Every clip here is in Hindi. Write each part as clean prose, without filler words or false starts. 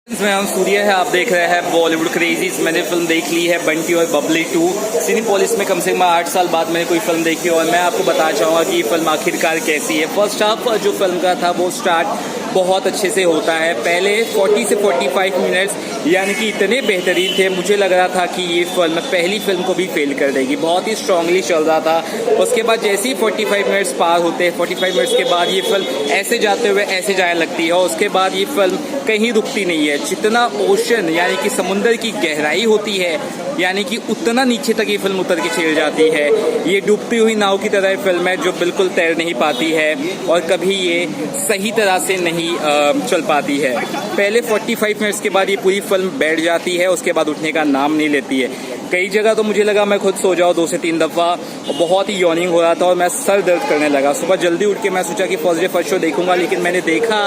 इसमें हम सूर्य है, आप देख रहे हैं बॉलीवुड क्रेजीज। मैंने फिल्म देख ली है बंटी और बबली 2। सिनेपोलिस में कम से कम 8 साल बाद मैंने कोई फिल्म देखी और मैं आपको बताना चाहूँगा कि ये फिल्म आखिरकार कैसी है। फर्स्ट हाफ जो फिल्म का था वो स्टार्ट बहुत अच्छे से होता है। पहले 40 से 45 मिनट्स यानी कि इतने बेहतरीन थे, मुझे लग रहा था कि ये फिल्म पहली फिल्म को भी फेल कर देगी। बहुत ही स्ट्रांगली चल रहा था। उसके बाद जैसे ही 45 मिनट्स पार होते हैं, 45 मिनट्स के बाद ये फिल्म ऐसे जाते हुए ऐसे जाने लगती है और उसके बाद ये फिल्म कहीं रुकती नहीं है। जितना ओशन यानी कि समुद्र की गहराई होती है यानी कि उतना नीचे तक ये फिल्म उतर के चल जाती है। ये डूबती हुई नाव की तरह फिल्म है जो बिल्कुल तैर नहीं पाती है और कभी ये सही तरह से नहीं चल पाती है। पहले 45 मिनट्स के बाद ये पूरी फिल्म बैठ जाती है, उसके बाद उठने का नाम नहीं लेती है। कई जगह तो मुझे लगा मैं खुद सो जाऊँ 2 से 3 दफ़ा और बहुत ही यॉर्निंग हो रहा था और मैं सर दर्द करने लगा। सुबह जल्दी उठ के मैं सोचा कि फर्स्ट डे फर्स्ट शो देखूंगा, लेकिन मैंने देखा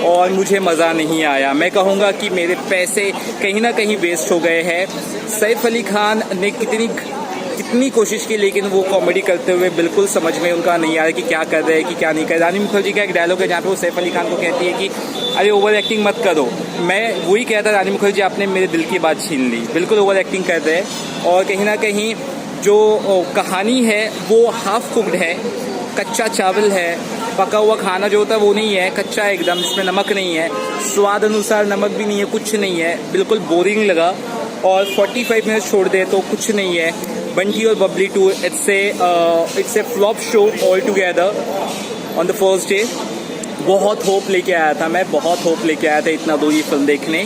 और मुझे मज़ा नहीं आया। मैं कहूँगा कि मेरे पैसे कहीं ना कहीं वेस्ट हो गए हैं। सैफ अली खान ने कितनी कोशिश की, लेकिन वो कॉमेडी करते हुए बिल्कुल समझ में उनका नहीं आ रहा कि क्या कर रहे हैं कि क्या नहीं कर रहे। रानी मुखर्जी का एक डायलॉग है जहाँ पे वो सैफ अली खान को कहती है कि अरे ओवर एक्टिंग मत करो। मैं वही कहता, रानी मुखर्जी आपने मेरे दिल की बात छीन ली। बिल्कुल ओवर एक्टिंग कर रहे हैं और कहीं ना कहीं जो कहानी है वो हाफ कुक्ड है, कच्चा चावल है। पका हुआ खाना जो होता है वो नहीं है, कच्चा है एकदम, इसमें नमक नहीं है, स्वाद अनुसार नमक भी नहीं है, कुछ नहीं है, बिल्कुल बोरिंग लगा। और 45 मिनट छोड़ दे तो कुछ नहीं है। बंटी और Babli 2 it's a flop show all together on the first day. बहुत होप लेके आया था मैं, बहुत होप लेके आया था इतना दूर ये फिल्म देखने,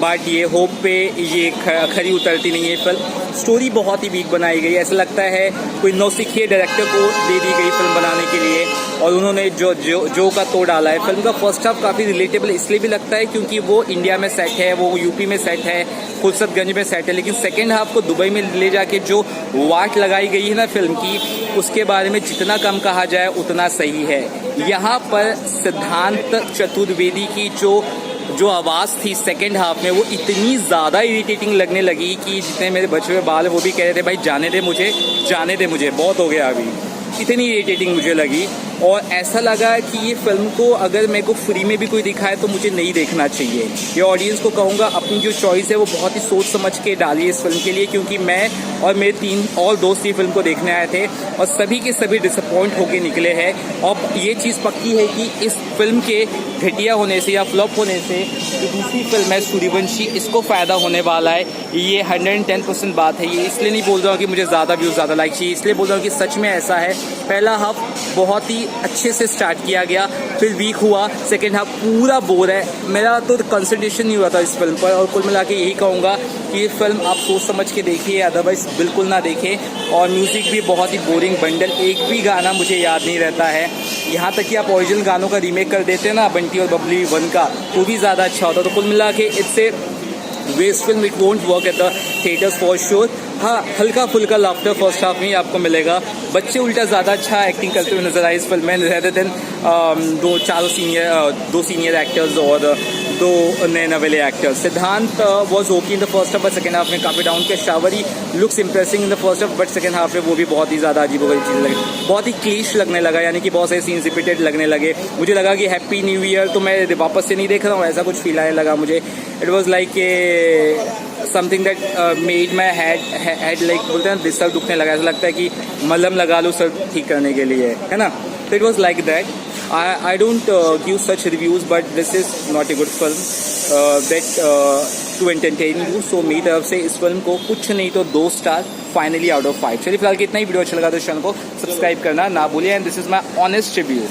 बट ये होप पे ये खरी उतरती नहीं है फिल्म। स्टोरी बहुत ही वीक बनाई गई, ऐसा लगता है कोई नौसिखिए डायरेक्टर को दे दी गई फिल्म बनाने के लिए और उन्होंने जो का तो डाला है। फिल्म का फर्स्ट हाफ काफ़ी रिलेटेबल इसलिए भी लगता है क्योंकि वो इंडिया में सेट है, वो यूपी में सेट है, फुर्सतगंज में सेट है, लेकिन सेकेंड हाफ को दुबई में ले जाके जो वाट लगाई गई है ना फिल्म की, उसके बारे में जितना कम कहा जाए उतना सही है। यहाँ पर सिद्धांत चतुर्वेदी की जो आवाज़ थी सेकेंड हाफ में वो इतनी ज़्यादा इरिटेटिंग लगने लगी कि जितने मेरे बचे हुए बाल वो भी कह रहे थे भाई जाने दे मुझे, बहुत हो गया अभी। इतनी इरिटेटिंग मुझे लगी और ऐसा लगा कि ये फिल्म को अगर मेरे को फ्री में भी कोई दिखाए तो मुझे नहीं देखना चाहिए। ये ऑडियंस को कहूँगा अपनी जो चॉइस है वो बहुत ही सोच समझ के डालिए इस फिल्म के लिए, क्योंकि मैं और मेरे 3 और दोस्त ये फिल्म को देखने आए थे और सभी के सभी डिसअपॉइंट होके निकले हैं। और ये चीज़ पक्की है कि इस फिल्म के घटिया होने से या फ्लॉप होने से जो दूसरी फिल्म है सूर्यवंशी, इसको फ़ायदा होने वाला है। ये 110% बात है। ये इसलिए नहीं बोल रहा हूँ कि मुझे ज़्यादा व्यूज़ ज़्यादा लाइक चाहिए, इसलिए बोल रहा हूँ कि सच में ऐसा है। पहला हाफ बहुत ही अच्छे से स्टार्ट किया गया, फिर वीक हुआ, सेकेंड हाफ पूरा बोर है। मेरा तो कंसंट्रेशन नहीं हुआ था इस फिल्म पर और कुल मिला के यही कहूँगा कि ये फिल्म आप सोच समझ के देखिए, अदरवाइज बिल्कुल ना देखें। और म्यूज़िक भी बहुत ही बोरिंग बंडल, एक भी गाना मुझे याद नहीं रहता है। यहाँ तक कि आप ओरिजिनल गानों का रीमेक कर देते हैं ना बंटी और बबली 1 का, तो भी ज़्यादा अच्छा होता। तो कुल मिला के it's a waste film, it won't work at the theatres for sure. हाँ, हल्का फुल्का लाफ्टर फर्स्ट हाफ में ही आपको मिलेगा। बच्चे उल्टा ज़्यादा अच्छा एक्टिंग करते हुए नजर आए इस फिल्म में, रेदर देन 2 सीनियर एक्टर्स और 2 नए नवेले actors. Siddhant was okay in the first half, but second half में काफ़ी डाउन किया। Sharvari looks impressing in the first half, but second half में वो भी बहुत ही ज़्यादा अजीबोगरीब चीज़ लगी, बहुत ही क्लीश लगने लगा, यानी कि बहुत सारे सीन्स रिपीटेड लगने लगे। मुझे लगा कि हैप्पी न्यू ईयर तो मैं वापस से नहीं देख रहा हूँ, ऐसा कुछ फील आने लगा मुझे। It was like a something that made my head like बोलते हैं दिस, सर दुखने लगा, ऐसा लगता है कि मलहम लगा लो सर ठीक करने के लिए, है ना। तो it was like that. I don't give such reviews, but this is not a good film that to entertain you. So मेरी तरफ से इस फिल्म को कुछ नहीं तो 2 स्टार फाइनली आउट ऑफ 5। चलिए फिलहाल कि इतना ही। वीडियो अच्छा लगा तो चैनल को सब्सक्राइब करना ना भूलिए, and this is my honest review.